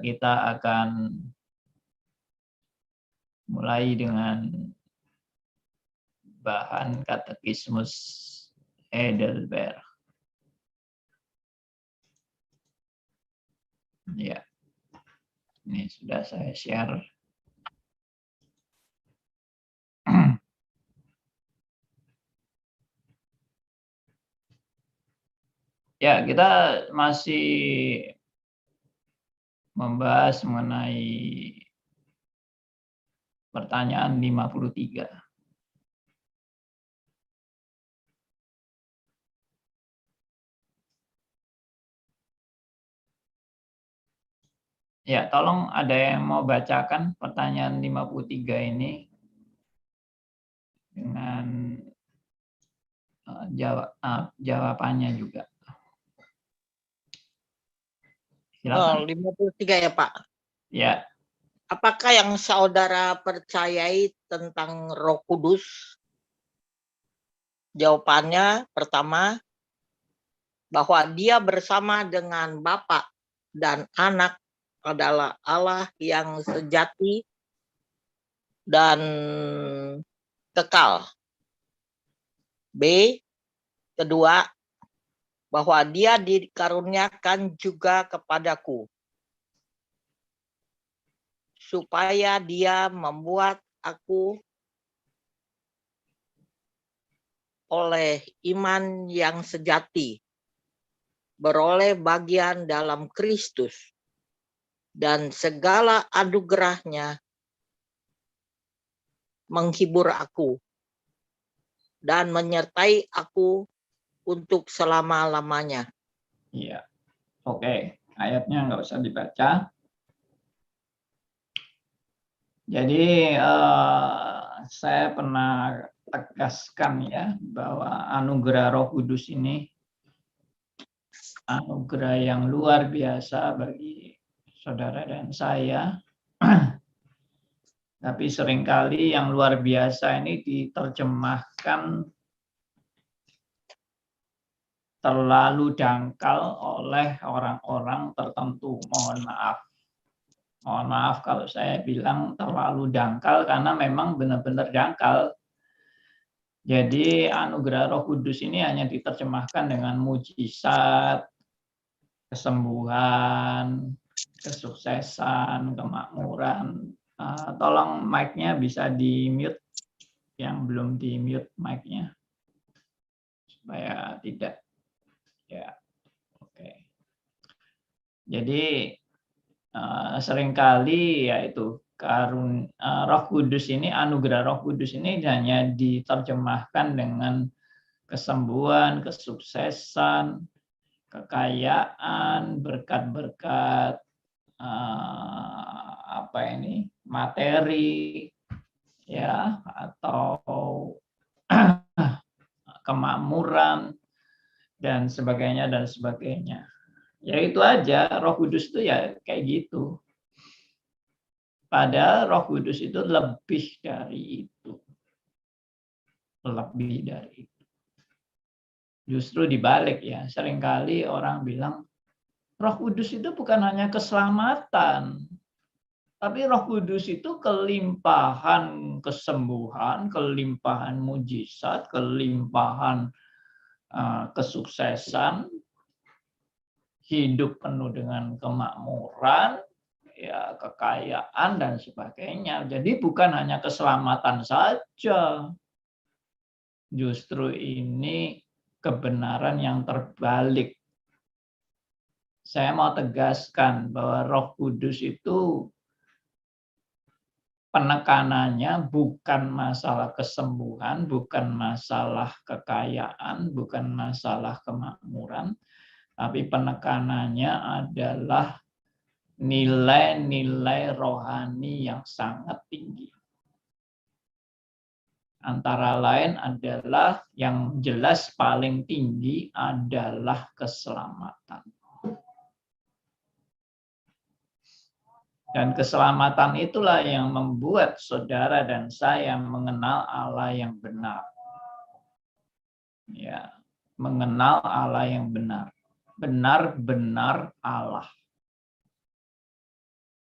kita akan mulai dengan bahan Katekismus Heidelberg. Ya, ini sudah saya share. Ya, kita masih membahas mengenai pertanyaan 53. Ya, tolong ada yang mau bacakan pertanyaan 53 ini dengan jawabannya juga. Silakan. 53 ya, Pak? Ya. Apakah yang saudara percayai tentang Roh Kudus? Jawabannya pertama, bahwa Dia bersama dengan Bapa dan Anak adalah Allah yang sejati dan kekal. B, kedua, bahwa Dia dikaruniakan juga kepadaku, supaya Dia membuat aku oleh iman yang sejati, beroleh bagian dalam Kristus, dan segala anugerahnya menghibur aku dan menyertai aku untuk selama-lamanya. Iya, oke. Ayatnya nggak usah dibaca. Jadi saya pernah tegaskan ya bahwa anugerah Roh Kudus ini anugerah yang luar biasa bagi saudara dan saya. Tapi seringkali yang luar biasa ini diterjemahkan terlalu dangkal oleh orang-orang tertentu. Mohon maaf. Mohon maaf kalau saya bilang terlalu dangkal karena memang benar-benar dangkal. Jadi anugerah Roh Kudus ini hanya diterjemahkan dengan mujizat, kesembuhan, kesuksesan, kemakmuran. Tolong mic-nya bisa di-mute, yang belum di-mute mic-nya, supaya tidak. Ya, oke. Jadi seringkali yaitu Roh Kudus ini, anugerah Roh Kudus ini hanya diterjemahkan dengan kesembuhan, kesuksesan, kekayaan, berkat-berkat materi, ya, atau kemakmuran dan sebagainya dan sebagainya. Ya itu aja, Roh Kudus itu ya kayak gitu. Padahal Roh Kudus itu lebih dari itu. Lebih dari itu. Justru dibalik ya, seringkali orang bilang Roh Kudus itu bukan hanya keselamatan, tapi Roh Kudus itu kelimpahan kesembuhan, kelimpahan mujizat, kelimpahan kesuksesan, hidup penuh dengan kemakmuran, ya, kekayaan dan sebagainya. Jadi bukan hanya keselamatan saja. Justru ini kebenaran yang terbalik. Saya mau tegaskan bahwa Roh Kudus itu penekanannya bukan masalah kesembuhan, bukan masalah kekayaan, bukan masalah kemakmuran, tapi penekanannya adalah nilai-nilai rohani yang sangat tinggi. Antara lain adalah yang jelas paling tinggi adalah keselamatan. Dan keselamatan itulah yang membuat saudara dan saya mengenal Allah yang benar. Ya, mengenal Allah yang benar. Benar-benar Allah.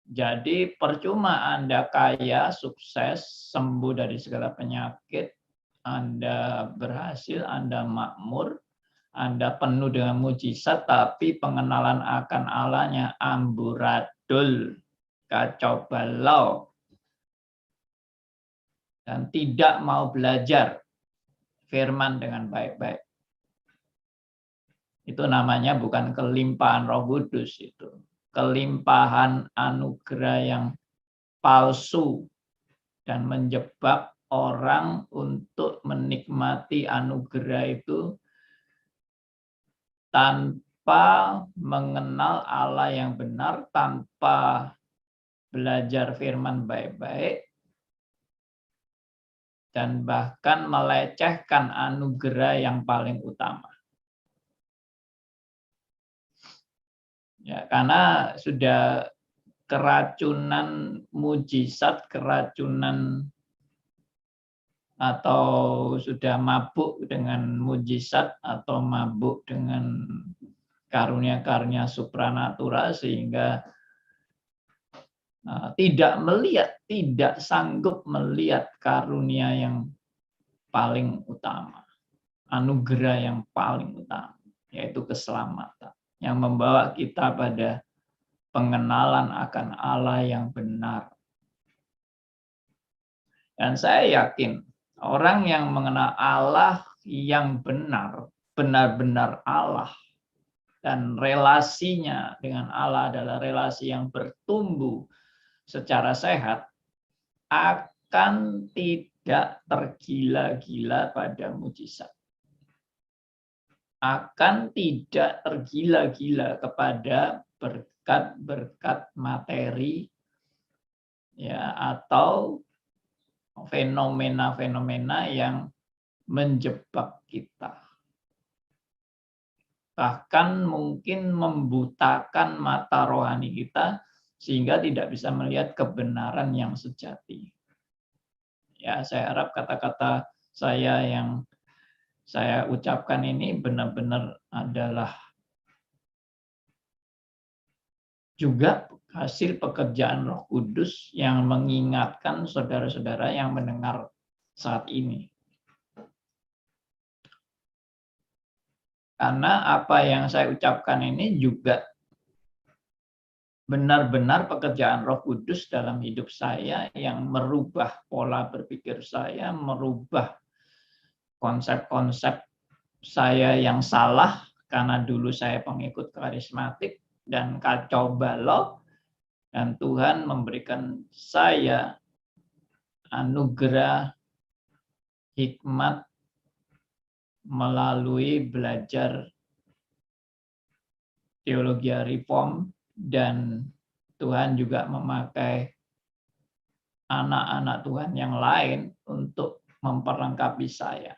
Jadi percuma Anda kaya, sukses, sembuh dari segala penyakit, Anda berhasil, Anda makmur, Anda penuh dengan mujizat, tapi pengenalan akan Allahnya amburadul, kacau balau, dan tidak mau belajar firman dengan baik-baik. Itu namanya bukan kelimpahan Roh Kudus, itu kelimpahan anugerah yang palsu dan menjebak orang untuk menikmati anugerah itu tanpa mengenal Allah yang benar, tanpa belajar firman baik-baik, dan bahkan melecehkan anugerah yang paling utama. Ya, karena sudah keracunan mujizat, keracunan atau sudah mabuk dengan mujizat atau mabuk dengan karunia-karunia supranatural sehingga tidak melihat, tidak sanggup melihat karunia yang paling utama, anugerah yang paling utama, yaitu keselamatan yang membawa kita pada pengenalan akan Allah yang benar. Dan saya yakin orang yang mengenal Allah yang benar, benar-benar Allah, dan relasinya dengan Allah adalah relasi yang bertumbuh secara sehat, akan tidak tergila-gila pada mujizat. Akan tidak tergila-gila kepada berkat-berkat materi, ya, atau fenomena-fenomena yang menjebak kita. Bahkan mungkin membutakan mata rohani kita sehingga tidak bisa melihat kebenaran yang sejati. Ya, saya harap kata-kata saya yang saya ucapkan ini benar-benar adalah juga hasil pekerjaan Roh Kudus yang mengingatkan saudara-saudara yang mendengar saat ini. Karena apa yang saya ucapkan ini juga benar-benar pekerjaan Roh Kudus dalam hidup saya yang merubah pola berpikir saya, merubah konsep-konsep saya yang salah karena dulu saya pengikut karismatik dan kacau balau, dan Tuhan memberikan saya anugerah hikmat melalui belajar teologi reform, dan Tuhan juga memakai anak-anak Tuhan yang lain untuk memperlengkapi saya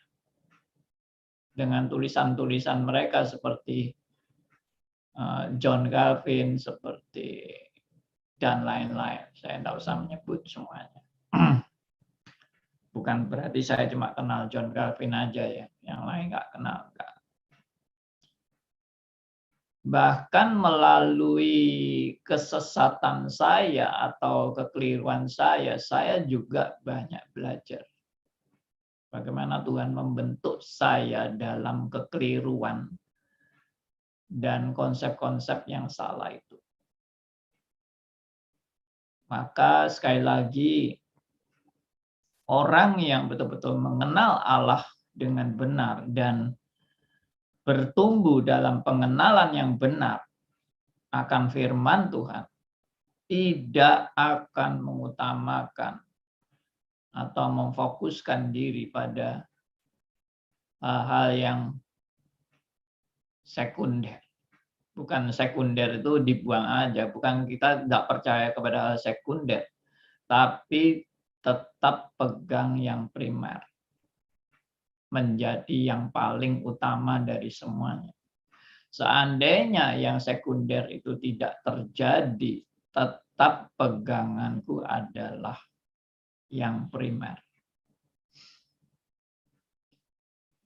dengan tulisan-tulisan mereka seperti John Calvin, seperti dan lain-lain. Saya tidak usah menyebut semuanya. Bukan berarti saya cuma kenal John Calvin aja ya, yang lain nggak kenal. Enggak. Bahkan melalui kesesatan saya atau kekeliruan saya juga banyak belajar. Bagaimana Tuhan membentuk saya dalam kekeliruan dan konsep-konsep yang salah itu. Maka sekali lagi, orang yang betul-betul mengenal Allah dengan benar dan bertumbuh dalam pengenalan yang benar akan firman Tuhan, tidak akan mengutamakan atau memfokuskan diri pada hal-hal yang sekunder. Bukan sekunder itu dibuang aja, bukan kita tidak percaya kepada hal sekunder, tapi tetap pegang yang primer, menjadi yang paling utama dari semuanya. Seandainya yang sekunder itu tidak terjadi, tetap peganganku adalah yang primer.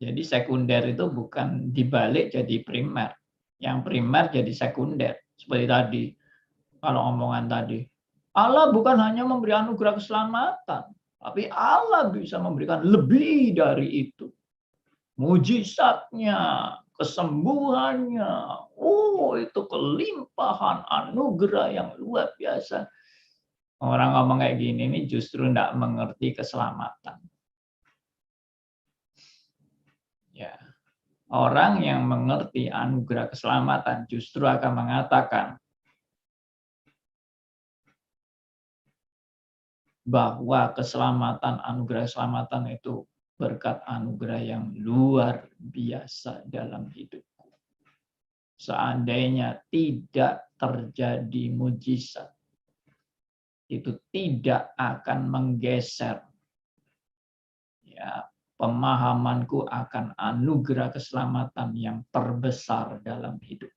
Jadi sekunder itu bukan dibalik jadi primer. Yang primer jadi sekunder. Seperti tadi, kalau omongan tadi, Allah bukan hanya memberi anugerah keselamatan, tapi Allah bisa memberikan lebih dari itu. Mujizatnya, kesembuhannya, itu kelimpahan anugerah yang luar biasa. Orang ngomong kayak gini ini justru tidak mengerti keselamatan. Ya, orang yang mengerti anugerah keselamatan justru akan mengatakan bahwa keselamatan, anugerah keselamatan itu berkat anugerah yang luar biasa dalam hidupku. Seandainya tidak terjadi mujizat, itu tidak akan menggeser ya pemahamanku akan anugerah keselamatan yang terbesar dalam hidup.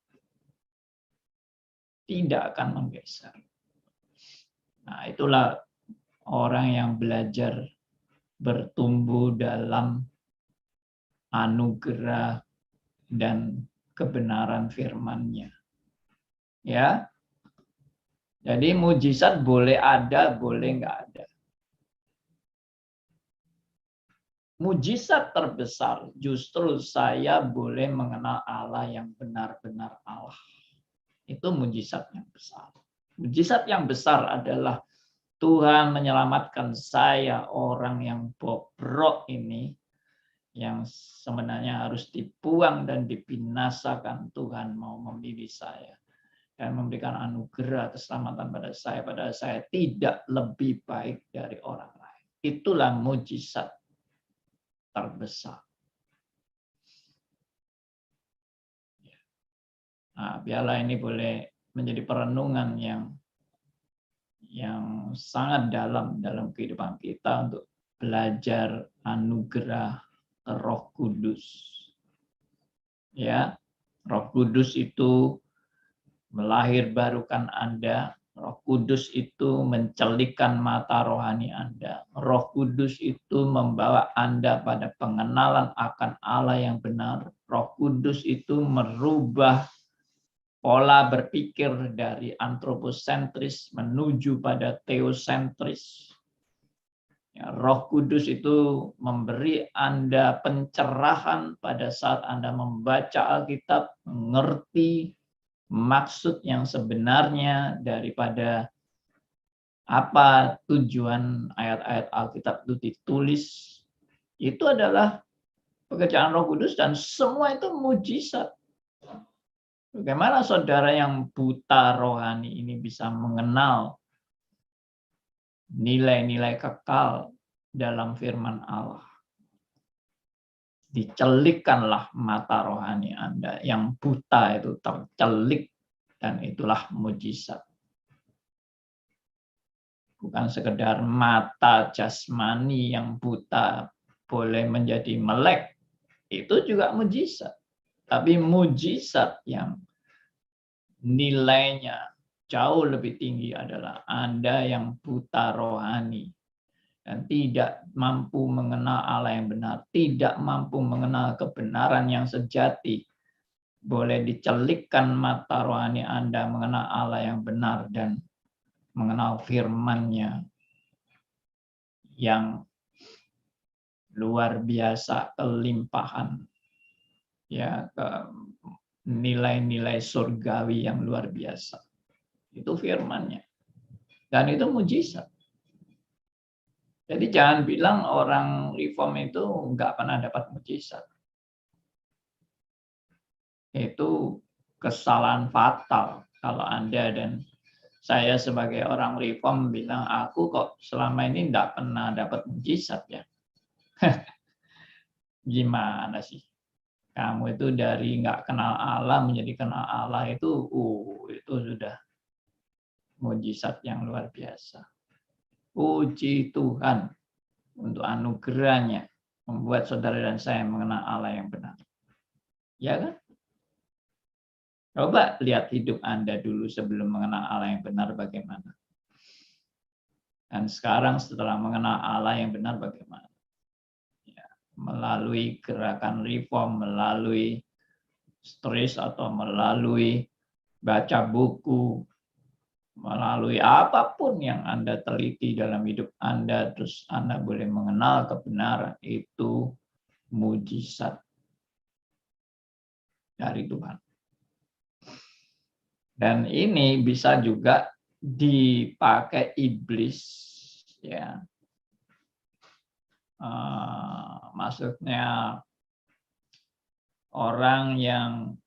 Tidak akan menggeser. Nah, itulah orang yang belajar bertumbuh dalam anugerah dan kebenaran firman-Nya. Ya. Jadi mujizat boleh ada, boleh nggak ada. Mujizat terbesar justru saya boleh mengenal Allah yang benar-benar Allah. Itu mujizat yang besar. Mujizat yang besar adalah Tuhan menyelamatkan saya, orang yang bobrok ini, yang sebenarnya harus dibuang dan dibinasakan. Tuhan mau memilih saya dan memberikan anugerah keselamatan pada saya. Padahal saya tidak lebih baik dari orang lain. Itulah mujizat terbesar. Nah, biarlah ini boleh menjadi perenungan yang sangat dalam kehidupan kita untuk belajar anugerah Roh Kudus. Ya, Roh Kudus itu melahirbarukan Anda. Roh Kudus itu mencelikkan mata rohani Anda. Roh Kudus itu membawa Anda pada pengenalan akan Allah yang benar. Roh Kudus itu merubah pola berpikir dari antroposentris menuju pada teosentris. Ya, Roh Kudus itu memberi Anda pencerahan pada saat Anda membaca Alkitab, mengerti maksud yang sebenarnya daripada apa tujuan ayat-ayat Alkitab itu ditulis. Itu adalah pekerjaan Roh Kudus dan semua itu mujizat. Bagaimana saudara yang buta rohani ini bisa mengenal nilai-nilai kekal dalam firman Allah? Dicelikkanlah mata rohani Anda. Yang buta itu tercelik dan itulah mujizat. Bukan sekedar mata jasmani yang buta boleh menjadi melek. Itu juga mujizat. Tapi mujizat yang nilainya jauh lebih tinggi adalah Anda yang buta rohani dan tidak mampu mengenal Allah yang benar, tidak mampu mengenal kebenaran yang sejati. Boleh dicelikkan mata rohani Anda mengenal Allah yang benar dan mengenal firman-Nya yang luar biasa, kelimpahan, ya, nilai-nilai surgawi yang luar biasa. Itu firman-Nya. Dan itu mujizat. Jadi jangan bilang orang reform itu nggak pernah dapat mujizat. Itu kesalahan fatal kalau Anda dan saya sebagai orang reform bilang, aku kok selama ini nggak pernah dapat mujizat ya. Gimana sih? Kamu itu dari nggak kenal Allah menjadi kenal Allah itu sudah mujizat yang luar biasa. Puji Tuhan untuk anugerahnya membuat saudara dan saya mengenal Allah yang benar. Ya kan? Coba lihat hidup Anda dulu sebelum mengenal Allah yang benar bagaimana. Dan sekarang setelah mengenal Allah yang benar bagaimana. Melalui gerakan reform, melalui stres atau melalui baca buku, melalui apapun yang Anda teliti dalam hidup Anda, terus Anda boleh mengenal kebenaran, itu mujizat dari Tuhan. Dan ini bisa juga dipakai iblis, ya. Maksudnya orang yang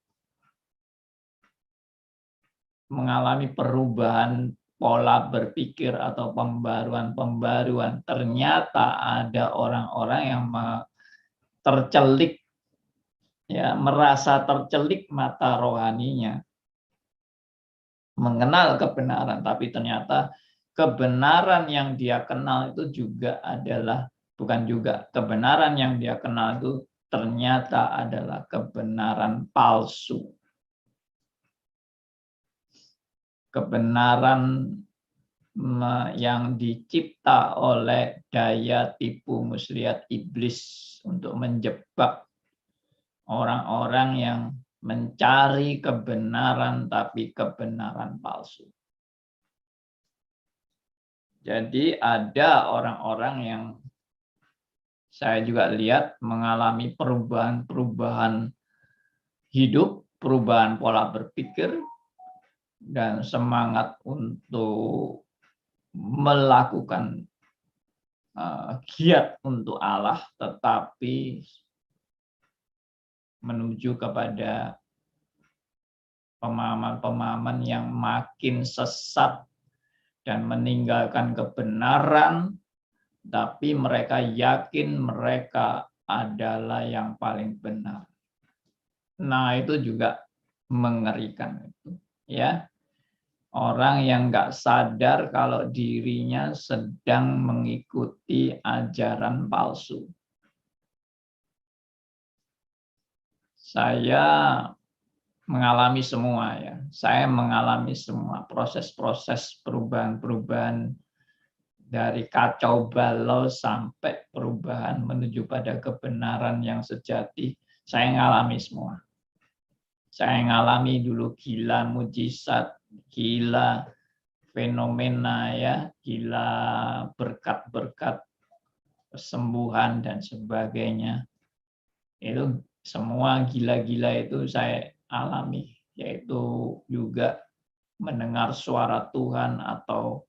mengalami perubahan pola berpikir atau pembaruan, ternyata ada orang-orang yang tercelik, ya, merasa tercelik mata rohaninya, mengenal kebenaran, tapi ternyata kebenaran yang dia kenal itu juga adalah, bukan juga, kebenaran yang dia kenal itu ternyata adalah kebenaran palsu. Kebenaran yang dicipta oleh daya tipu muslihat iblis untuk menjebak orang-orang yang mencari kebenaran tapi kebenaran palsu. Jadi ada orang-orang yang saya juga lihat mengalami perubahan hidup, perubahan pola berpikir, dan semangat untuk melakukan giat untuk Allah, tetapi menuju kepada pemahaman-pemahaman yang makin sesat dan meninggalkan kebenaran, tapi mereka yakin mereka adalah yang paling benar. Nah, itu juga mengerikan itu, ya. Orang yang nggak sadar kalau dirinya sedang mengikuti ajaran palsu. Saya mengalami semua, ya. Saya mengalami semua proses-proses perubahan-perubahan dari kacau balau sampai perubahan menuju pada kebenaran yang sejati. Saya mengalami semua. Saya mengalami dulu gila mujizat, gila fenomena, ya, gila berkat-berkat kesembuhan dan sebagainya. Itu semua gila-gila itu saya alami, yaitu juga mendengar suara Tuhan atau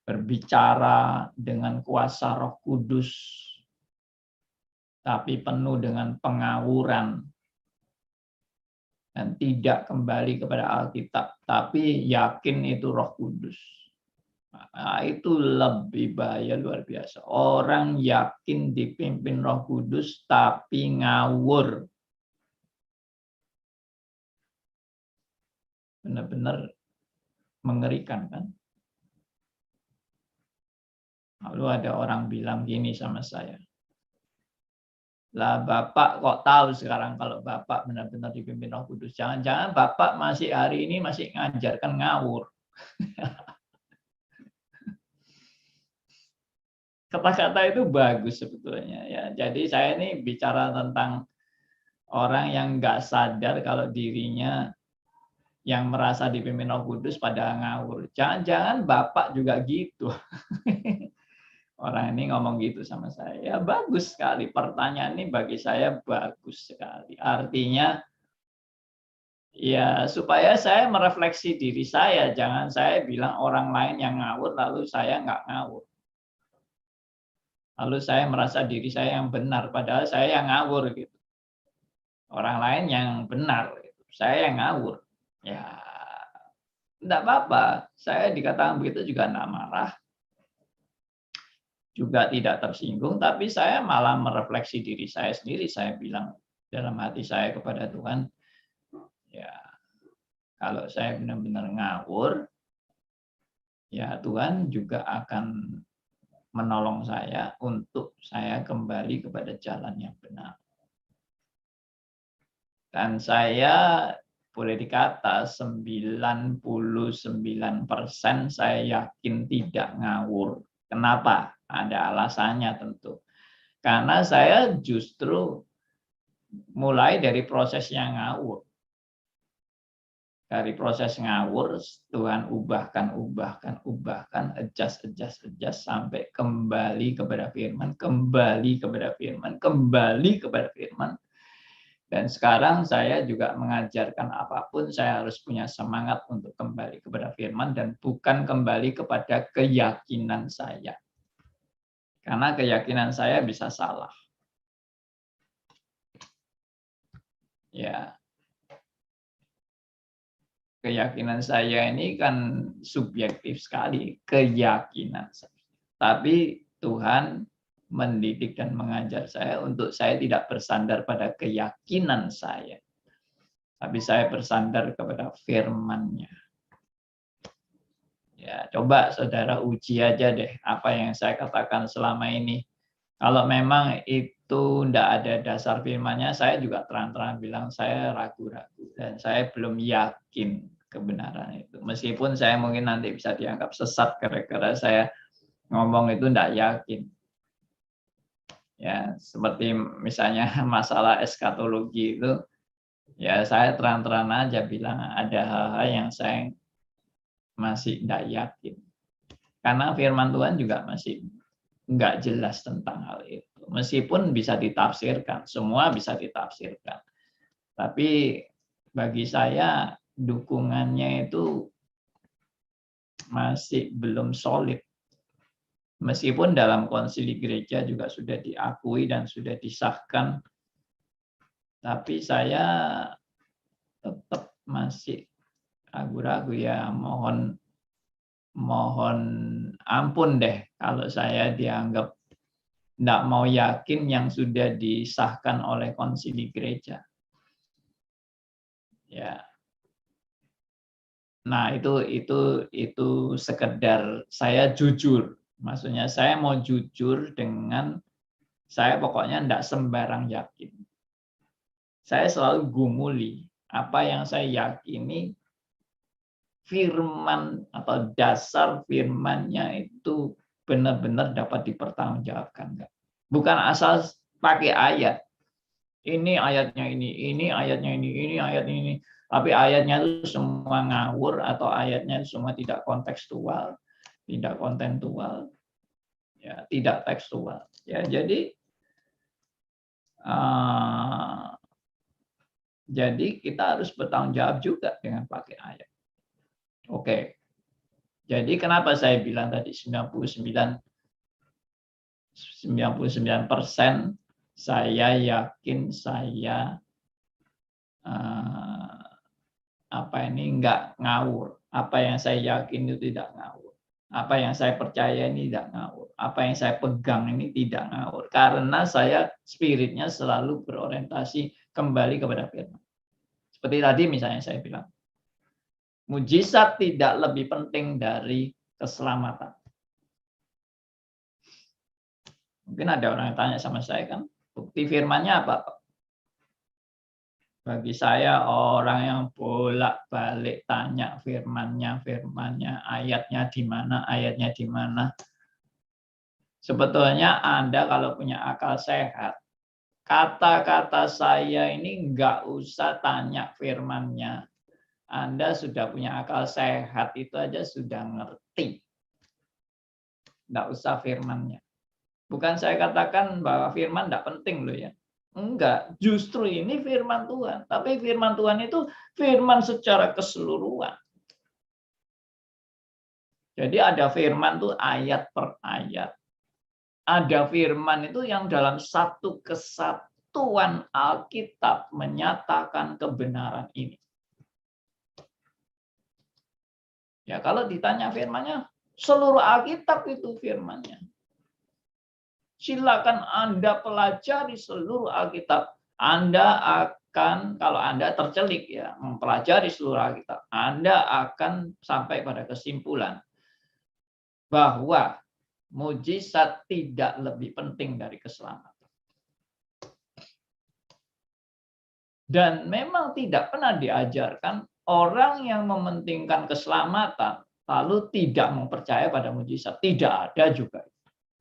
berbicara dengan kuasa Roh Kudus, tapi penuh dengan pengawuran dan tidak kembali kepada Alkitab, tapi yakin itu Roh Kudus. Nah, itu lebih bahaya luar biasa. Orang yakin dipimpin Roh Kudus tapi ngawur. Benar-benar mengerikan, kan? Lalu ada orang bilang gini sama saya, lah Bapak kok tahu sekarang kalau Bapak benar-benar dipimpin Roh Kudus? Jangan-jangan Bapak masih hari ini masih ngajarkan ngawur. Kata-kata itu bagus sebetulnya, ya. Jadi saya ini bicara tentang orang yang nggak sadar kalau dirinya yang merasa dipimpin Roh Kudus pada ngawur. Jangan-jangan Bapak juga gitu. Orang ini ngomong gitu sama saya. Ya bagus sekali. Pertanyaan ini bagi saya bagus sekali. Artinya ya supaya saya merefleksi diri saya. Jangan saya bilang orang lain yang ngawur lalu saya nggak ngawur. Lalu saya merasa diri saya yang benar padahal saya yang ngawur gitu. Orang lain yang benar gitu. Saya yang ngawur. Ya enggak apa-apa. Saya dikatakan begitu juga enggak marah. Juga tidak tersinggung, tapi saya malah merefleksi diri saya sendiri. Saya bilang dalam hati saya kepada Tuhan, ya kalau saya benar-benar ngawur, ya Tuhan juga akan menolong saya untuk saya kembali kepada jalan yang benar. Dan saya boleh dikata 99% saya yakin tidak ngawur. Kenapa? Ada alasannya tentu. Karena saya justru mulai dari proses yang ngawur. Dari proses ngawur, Tuhan ubahkan, adjust sampai kembali kepada firman, kembali kepada firman. Dan sekarang saya juga mengajarkan apapun, saya harus punya semangat untuk kembali kepada firman dan bukan kembali kepada keyakinan saya. Karena keyakinan saya bisa salah. Ya. Keyakinan saya ini kan subjektif sekali, keyakinan saya. Tapi Tuhan mendidik dan mengajar saya untuk saya tidak bersandar pada keyakinan saya. Tapi saya bersandar kepada firman-Nya. Ya, coba saudara uji aja deh apa yang saya katakan selama ini. Kalau memang itu tidak ada dasar firman-Nya, saya juga terang-terang bilang saya ragu-ragu dan saya belum yakin kebenaran itu. Meskipun saya mungkin nanti bisa dianggap sesat gara-gara saya ngomong itu tidak yakin. Ya, seperti misalnya masalah eskatologi itu, ya saya terang-terang aja bilang ada hal-hal yang saya masih tidak yakin. Karena firman Tuhan juga masih nggak jelas tentang hal itu. Meskipun bisa ditafsirkan, semua bisa ditafsirkan. Tapi bagi saya dukungannya itu masih belum solid. Meskipun dalam konsili gereja juga sudah diakui dan sudah disahkan, tapi saya tetap masih ragu-ragu ya. Mohon ampun deh kalau saya dianggap tidak mau yakin yang sudah disahkan oleh konsili gereja. Ya. Nah, itu sekedar saya jujur. Maksudnya saya mau jujur dengan saya pokoknya tidak sembarang yakin. Saya selalu gumuli apa yang saya yakini firman atau dasar firman-Nya itu benar-benar dapat dipertanggungjawabkan enggak. Bukan asal pakai ayat. Ini ayatnya ini ayatnya ini ayatnya ini. Tapi ayatnya itu semua ngawur atau ayatnya semua tidak kontekstual, tidak kontentual, ya, tidak tekstual. Ya, jadi kita harus bertanggung jawab juga dengan pakai ayat. Oke. Jadi kenapa saya bilang tadi 99% saya yakin saya enggak ngawur. Apa yang saya yakin itu tidak ngawur. Apa yang saya percaya ini tidak ngawur. Apa yang saya pegang ini tidak ngawur. Karena saya spiritnya selalu berorientasi kembali kepada firman. Seperti tadi misalnya saya bilang, mujizat tidak lebih penting dari keselamatan. Mungkin ada orang yang tanya sama saya kan, bukti firmannya apa? Bagi saya orang yang bolak-balik tanya firmannya, ayatnya di mana. Sebetulnya Anda kalau punya akal sehat, kata-kata saya ini nggak usah tanya firmannya. Anda sudah punya akal sehat, itu aja sudah ngerti. Nggak usah firmannya. Bukan saya katakan bahwa firman nggak penting loh ya. Enggak, justru ini firman Tuhan. Tapi firman Tuhan itu firman secara keseluruhan. Jadi ada firman tuh ayat per ayat. Ada firman itu yang dalam satu kesatuan Alkitab menyatakan kebenaran ini. Ya kalau ditanya firmannya, seluruh Alkitab itu firmannya. Silakan Anda pelajari seluruh Alkitab. Anda akan, kalau Anda tercelik ya, mempelajari seluruh Alkitab, Anda akan sampai pada kesimpulan bahwa mujizat tidak lebih penting dari keselamatan. Dan memang tidak pernah diajarkan orang yang mementingkan keselamatan lalu tidak mempercaya pada mujizat. Tidak ada juga.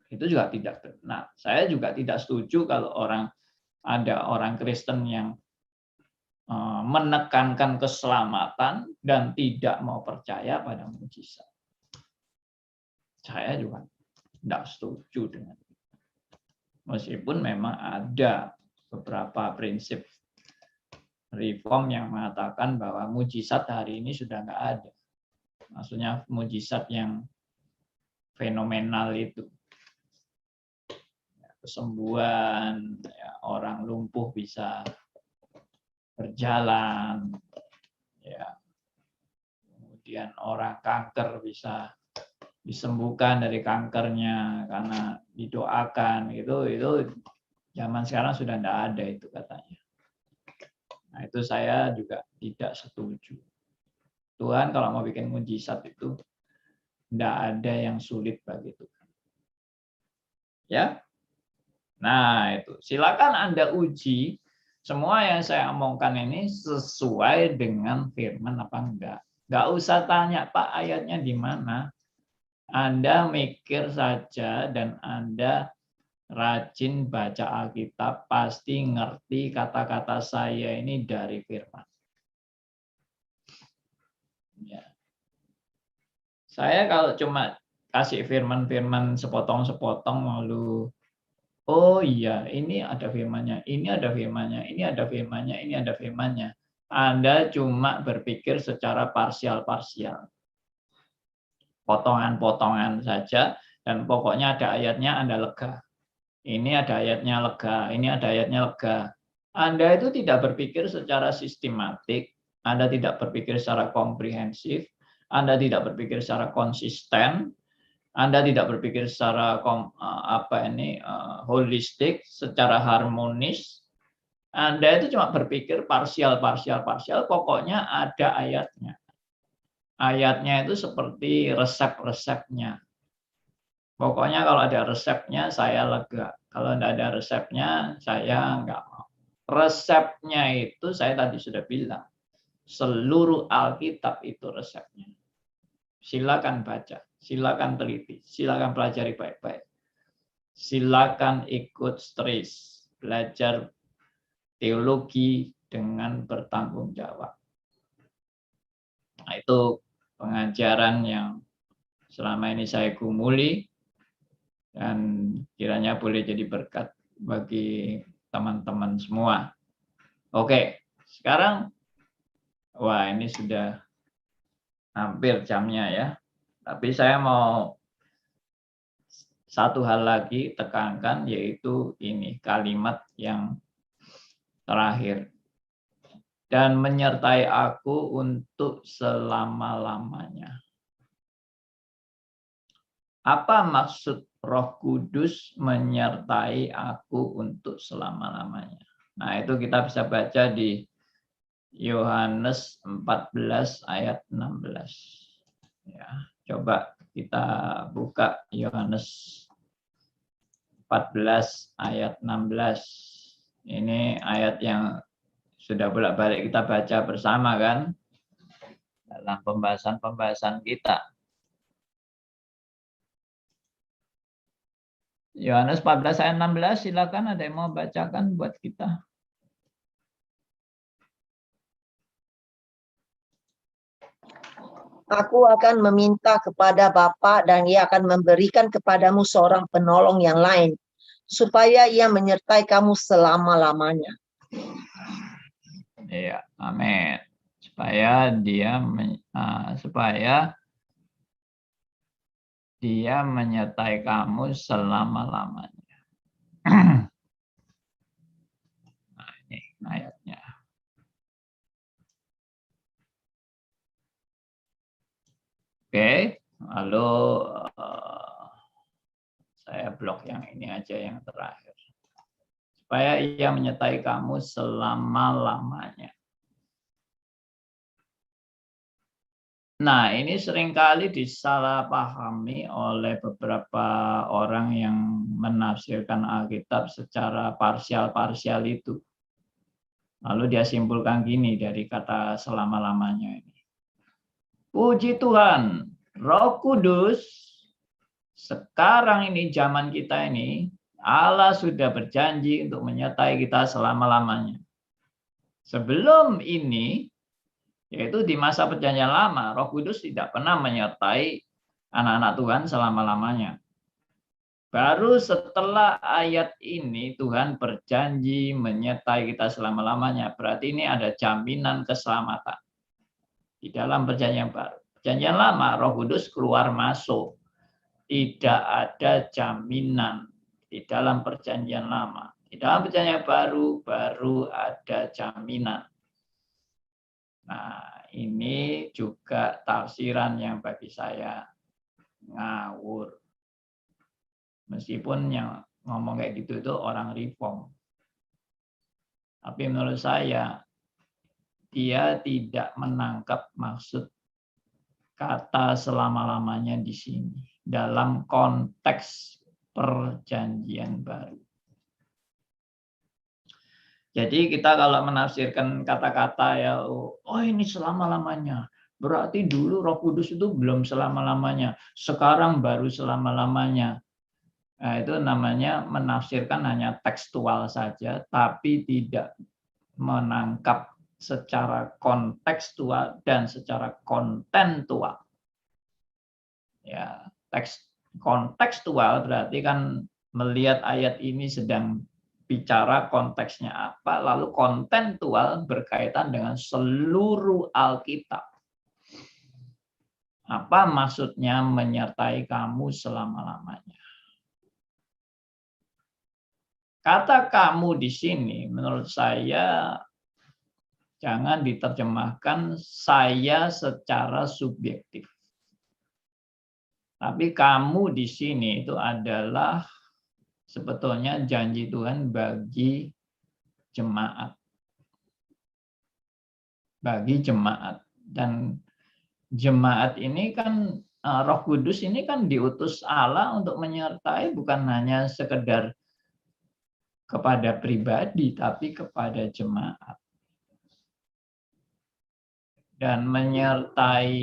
Itu juga tidak benar. Saya juga tidak setuju kalau ada orang Kristen yang menekankan keselamatan dan tidak mau percaya pada mujizat. Saya juga tidak setuju dengan itu. Meskipun memang ada beberapa prinsip reform yang mengatakan bahwa mujizat hari ini sudah nggak ada. Maksudnya mujizat yang fenomenal itu. Kesembuhan, ya, orang lumpuh bisa berjalan, ya. Kemudian orang kanker bisa disembuhkan dari kankernya karena didoakan, itu zaman sekarang sudah tidak ada itu katanya. Nah, itu saya juga tidak setuju. Tuhan kalau mau bikin mujizat itu tidak ada yang sulit bagi Tuhan. Ya. Nah, itu silakan Anda uji semua yang saya omongkan ini sesuai dengan firman apa enggak. Enggak usah tanya, Pak, ayatnya di mana. Anda mikir saja dan Anda rajin baca Alkitab, pasti ngerti kata-kata saya ini dari firman. Ya. Saya kalau cuma kasih firman-firman sepotong-sepotong malu, oh iya, ini ada firmannya, ini ada firmannya, ini ada firmannya, ini ada firmannya. Anda cuma berpikir secara parsial-parsial. Potongan-potongan saja, dan pokoknya ada ayatnya Anda lega. Ini ada ayatnya lega, ini ada ayatnya lega. Anda itu tidak berpikir secara sistematik, Anda tidak berpikir secara komprehensif, Anda tidak berpikir secara konsisten, Anda tidak berpikir secara holistik, secara harmonis. Anda itu cuma berpikir parsial, pokoknya ada ayatnya. Ayatnya itu seperti resep-resepnya. Pokoknya kalau ada resepnya saya lega. Kalau tidak ada resepnya saya enggak mau. Resepnya itu saya tadi sudah bilang. Seluruh Alkitab itu resepnya. Silakan baca, silakan teliti, silakan pelajari baik-baik. Silakan ikut stris, belajar teologi dengan bertanggung jawab. Nah, itu pengajaran yang selama ini saya gumuli dan kiranya boleh jadi berkat bagi teman-teman semua. Oke, sekarang wah ini sudah hampir jamnya ya. Tapi saya mau satu hal lagi tekankan, yaitu ini kalimat yang terakhir. Dan menyertai aku untuk selama-lamanya. Apa maksud Roh Kudus menyertai aku untuk selama-lamanya? Nah, itu kita bisa baca di Yohanes 14 ayat 16. Ya, coba kita buka Yohanes 14 ayat 16. Ini ayat yang sudah bolak-balik kita baca bersama kan dalam pembahasan kita. Yohanes 14 ayat 16, silakan ada yang mau bacakan buat kita. Aku akan meminta kepada Bapa dan Ia akan memberikan kepadamu seorang penolong yang lain, supaya Ia menyertai kamu selama-lamanya. Iya, amin. Supaya dia menyertai kamu selama-lamanya. Nah, ini ayatnya. Oke, lalu saya blok yang ini aja yang terakhir. Supaya ia menyertai kamu selama-lamanya. Nah, ini seringkali disalahpahami oleh beberapa orang yang menafsirkan Alkitab secara parsial-parsial itu. Lalu dia simpulkan gini dari kata selama-lamanya ini. Puji Tuhan, Roh Kudus, sekarang ini zaman kita ini, Allah sudah berjanji untuk menyertai kita selama-lamanya. Sebelum ini, yaitu di masa perjanjian lama, Roh Kudus tidak pernah menyertai anak-anak Tuhan selama-lamanya. Baru setelah ayat ini Tuhan berjanji menyertai kita selama-lamanya. Berarti ini ada jaminan keselamatan di dalam perjanjian baru. Perjanjian lama Roh Kudus keluar masuk. Tidak ada jaminan di dalam perjanjian lama. Di dalam perjanjian baru ada jaminan. Nah, ini juga tafsiran yang bagi saya ngawur. Meskipun yang ngomong kayak gitu itu orang reform. Tapi menurut saya, dia tidak menangkap maksud kata selama-lamanya di sini. Dalam konteks perjanjian baru. Jadi kita kalau menafsirkan kata-kata ya, oh ini selama-lamanya. Berarti dulu Roh Kudus itu belum selama-lamanya. Sekarang baru selama-lamanya. Nah, itu namanya menafsirkan hanya tekstual saja, tapi tidak menangkap secara kontekstual dan secara kontentual. Ya, kontekstual berarti kan melihat ayat ini sedang bicara konteksnya apa, lalu kontentual berkaitan dengan seluruh Alkitab. Apa maksudnya menyertai kamu selama-lamanya? Kata kamu di sini menurut saya jangan diterjemahkan saya secara subjektif. Tapi kamu di sini itu adalah sebetulnya janji Tuhan bagi jemaat. Bagi jemaat. Dan jemaat ini kan Roh Kudus ini kan diutus Allah untuk menyertai bukan hanya sekedar kepada pribadi, tapi kepada jemaat. Dan menyertai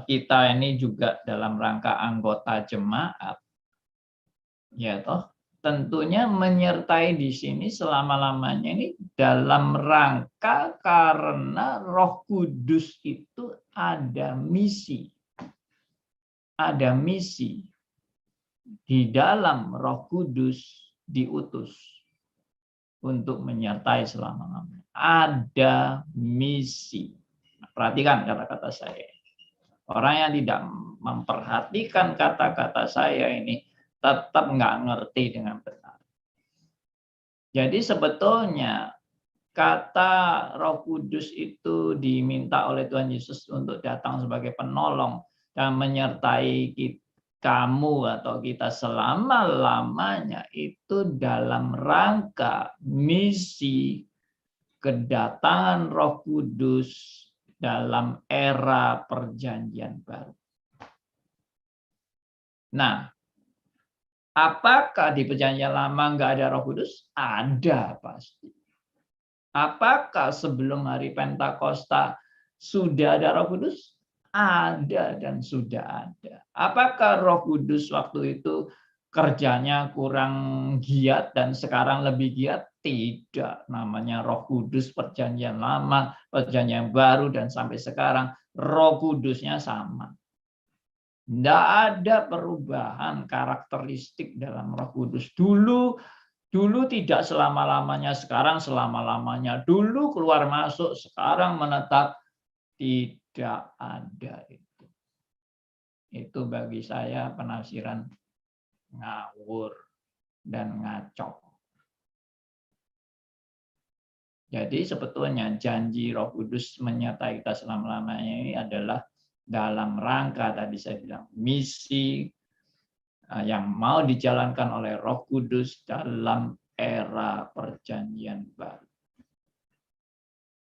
kita ini juga dalam rangka anggota jemaat. Ya toh, tentunya menyertai di sini selama-lamanya ini dalam rangka karena Roh Kudus itu ada misi. Ada misi. Di dalam Roh Kudus diutus untuk menyertai selama-lamanya. Ada misi. Perhatikan kata-kata saya. Orang yang tidak memperhatikan kata-kata saya ini tetap nggak ngerti dengan benar. Jadi sebetulnya kata Roh Kudus itu diminta oleh Tuhan Yesus untuk datang sebagai penolong dan menyertai kamu atau kita selama-lamanya itu dalam rangka misi kedatangan Roh Kudus dalam era perjanjian baru. Nah, apakah di perjanjian lama nggak ada Roh Kudus? Ada pasti. Apakah sebelum hari Pentakosta sudah ada Roh Kudus? Ada dan sudah ada. Apakah Roh Kudus waktu itu kerjanya kurang giat dan sekarang lebih giat? Tidak. Namanya Roh Kudus perjanjian lama, perjanjian baru, dan sampai sekarang Roh Kudusnya sama. Tidak ada perubahan karakteristik dalam Roh Kudus. Dulu tidak selama-lamanya, sekarang selama-lamanya. Dulu keluar masuk, sekarang menetap. Tidak ada itu. Itu bagi saya penafsiran ngawur dan ngaco. Jadi sebetulnya janji Roh Kudus menyertai kita selama-lamanya ini adalah dalam rangka tadi saya bilang misi yang mau dijalankan oleh Roh Kudus dalam era perjanjian baru.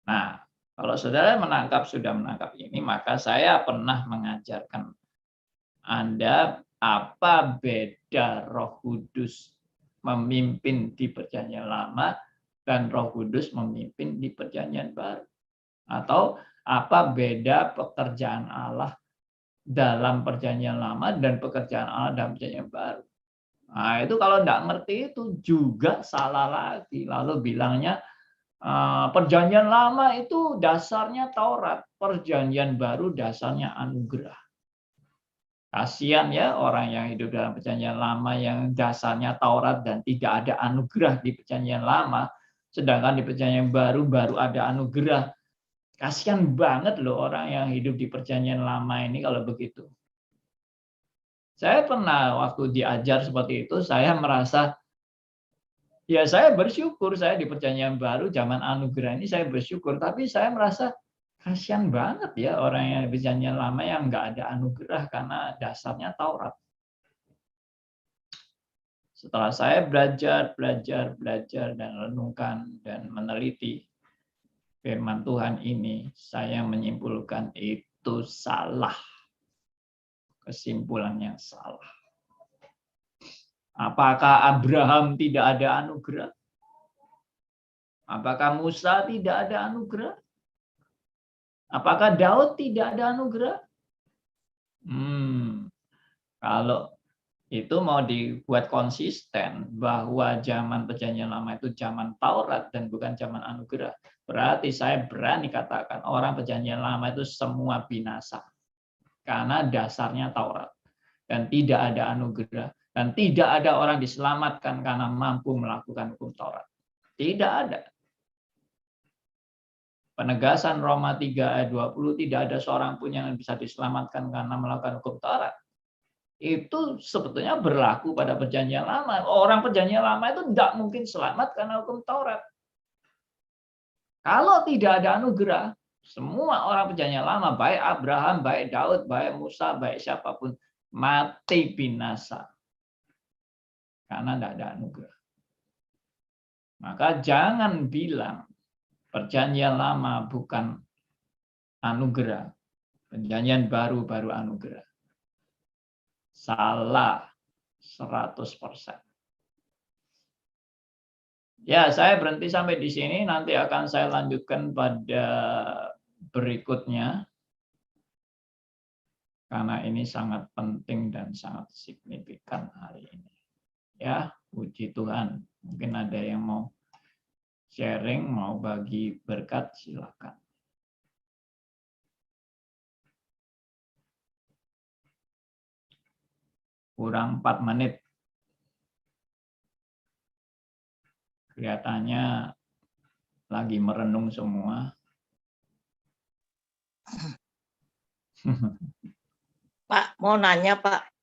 Nah, kalau saudara sudah menangkap ini, maka saya pernah mengajarkan Anda apa beda Roh Kudus memimpin di perjanjian lama dan Roh Kudus memimpin di perjanjian baru. Atau apa beda pekerjaan Allah dalam perjanjian lama dan pekerjaan Allah dalam perjanjian baru. Nah, itu kalau tidak ngerti itu juga salah lagi. Lalu bilangnya Perjanjian lama itu dasarnya Taurat, perjanjian baru dasarnya anugerah. Kasihan ya orang yang hidup dalam perjanjian lama yang dasarnya Taurat dan tidak ada anugerah di perjanjian lama, sedangkan di perjanjian baru ada anugerah. Kasihan banget loh orang yang hidup di perjanjian lama ini kalau begitu. Saya pernah waktu diajar seperti itu, saya merasa ya saya bersyukur saya di perjanjian baru zaman anugerah ini saya bersyukur, tapi saya merasa kasihan banget ya orang yang di perjanjian lama yang nggak ada anugerah karena dasarnya Taurat. Setelah saya belajar dan renungkan dan meneliti firman Tuhan ini, saya menyimpulkan itu salah. Kesimpulan yang salah. Apakah Abraham tidak ada anugerah? Apakah Musa tidak ada anugerah? Apakah Daud tidak ada anugerah? Kalau itu mau dibuat konsisten bahwa zaman perjanjian lama itu zaman Taurat dan bukan zaman anugerah, berarti saya berani katakan orang perjanjian lama itu semua binasa karena dasarnya Taurat dan tidak ada anugerah. Dan tidak ada orang diselamatkan karena mampu melakukan hukum Taurat. Tidak ada. Penegasan Roma 3 ayat 20, tidak ada seorang pun yang bisa diselamatkan karena melakukan hukum Taurat. Itu sebetulnya berlaku pada perjanjian lama. Orang perjanjian lama itu tidak mungkin selamat karena hukum Taurat. Kalau tidak ada anugerah, semua orang perjanjian lama, baik Abraham, baik Daud, baik Musa, baik siapapun, mati binasa. Karena tidak ada anugerah. Maka jangan bilang perjanjian lama bukan anugerah. Perjanjian baru anugerah. Salah 100%. Ya, saya berhenti sampai di sini. Nanti akan saya lanjutkan pada berikutnya. Karena ini sangat penting dan sangat signifikan hari ini. Ya, puji Tuhan. Mungkin ada yang mau sharing, mau bagi berkat, silakan. Kurang 4 menit. Kelihatannya lagi merenung semua. Pak, mau nanya Pak,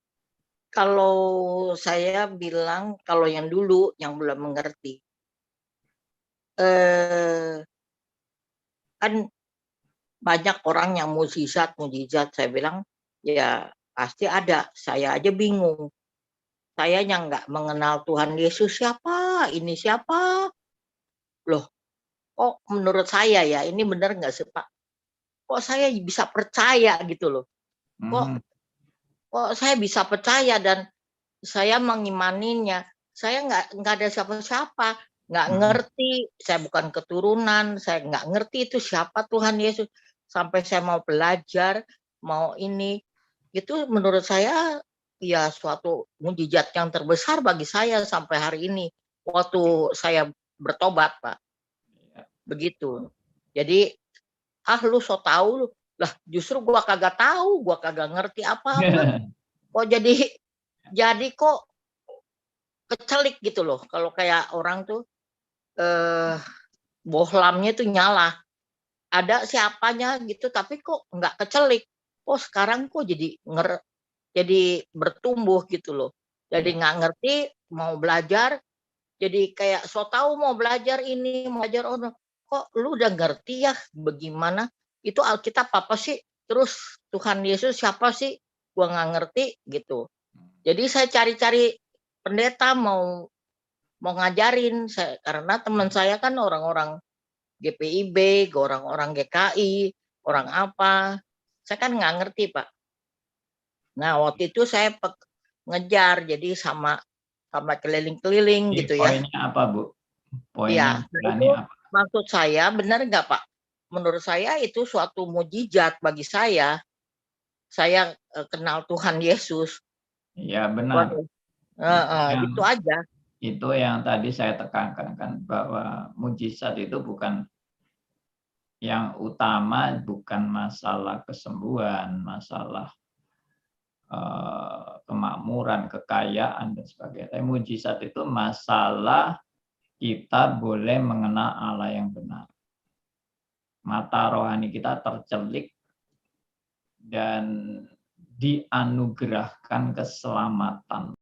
kalau saya bilang, kalau yang dulu, yang belum mengerti, kan banyak orang yang mujizat, saya bilang, ya pasti ada, saya aja bingung. Saya yang nggak mengenal Tuhan Yesus siapa, ini siapa. Loh, kok menurut saya ya, ini benar nggak sih Pak? Kok saya bisa percaya gitu loh. Kok saya bisa percaya dan saya mengimaninya. Saya nggak ada siapa-siapa, nggak ngerti. Saya bukan keturunan, saya nggak ngerti itu siapa Tuhan Yesus. Sampai saya mau belajar, mau ini, itu menurut saya ya suatu mujizat yang terbesar bagi saya sampai hari ini. Waktu saya bertobat, Pak. Begitu. Jadi, lu so tahu lu. Lah, justru gua kagak tahu, gua kagak ngerti apa-apa. Kok jadi kok kecelik gitu loh. Kalau kayak orang tuh bohlamnya tuh nyala. Ada siapanya gitu, tapi kok nggak kecelik. Oh sekarang kok jadi bertumbuh gitu loh. Jadi nggak ngerti, mau belajar, jadi kayak so tahu mau belajar ini, mau belajar ono. Kok lu udah ngerti ya bagaimana? Itu Alkitab apa sih? Terus Tuhan Yesus siapa sih? Gua nggak ngerti gitu. Jadi saya cari-cari pendeta mau ngajarin saya, karena teman saya kan orang-orang GPIB, orang-orang GKI, orang apa. Saya kan nggak ngerti, Pak. Nah, waktu itu saya ngejar, jadi sama keliling-keliling gitu ya. Poinnya apa, Bu? Poinnya itu apa? Maksud saya, benar nggak, Pak? Menurut saya itu suatu mujizat bagi saya. Saya kenal Tuhan Yesus. Iya, benar. Itu aja. Itu yang tadi saya tekankan kan, bahwa mujizat itu bukan yang utama, bukan masalah kesembuhan, masalah kemakmuran, kekayaan dan sebagainya. Tapi mujizat itu masalah kita boleh mengenal Allah yang benar. Mata rohani kita tercelik dan dianugerahkan keselamatan.